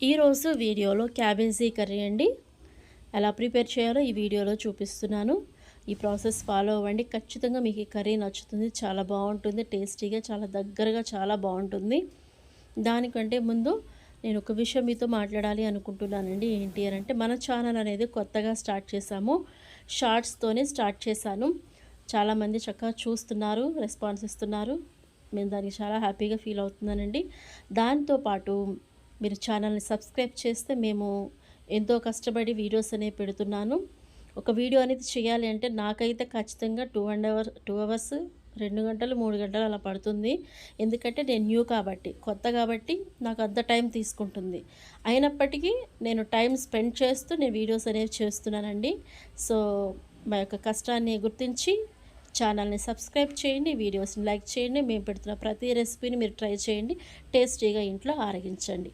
ఈరోజు వీడియోలో cabbage curry అండి. ఎలా ప్రిపేర్ చేయాలో ఈ వీడియోలో చూపిస్తున్నాను. ఈ ప్రాసెస్ ఫాలో అవ్వండి. ఖచ్చితంగా మీకు ఈ కర్రీ నచ్చుతుంది. చాలా బాగుంటుంది. టేస్టీగా చాలా దగ్గరగా చాలా బాగుంటుంది. దానికంటే ముందు నేను ఒక విషయం మీతో మాట్లాడాలి అనుకుంటున్నానండి. ఏంటి అని అంటే, మన ఛానల్ అనేది కొత్తగా స్టార్ట్ చేశాము. షార్ట్స్తోనే స్టార్ట్ చేశాను. చాలామంది చక్కగా చూస్తున్నారు, రెస్పాన్స్ ఇస్తున్నారు. నేను దానికి చాలా హ్యాపీగా ఫీల్ అవుతున్నానండి. దాంతోపాటు మీరు ఛానల్ని సబ్స్క్రైబ్ చేస్తే మేము ఎంతో కష్టపడి వీడియోస్ అనేవి పెడుతున్నాను. ఒక వీడియో అనేది చేయాలి అంటే నాకైతే ఖచ్చితంగా 2 అవర్స్ 2 గంటలు 3 గంటలు అలా పడుతుంది. ఎందుకంటే నేను న్యూ కాబట్టి, కొత్త కాబట్టి నాకు అంత టైం తీసుకుంటుంది. అయినప్పటికీ నేను టైం స్పెండ్ చేస్తూ నేను వీడియోస్ అనేవి చేస్తున్నానండి. సో మా యొక్క కష్టాన్ని గుర్తించి ఛానల్ని సబ్స్క్రైబ్ చేయండి, వీడియోస్ని లైక్ చేయండి. మేము పెడుతున్న ప్రతి రెసిపీని మీరు ట్రై చేయండి. టేస్టీగా ఇంట్లో ఆరగించండి.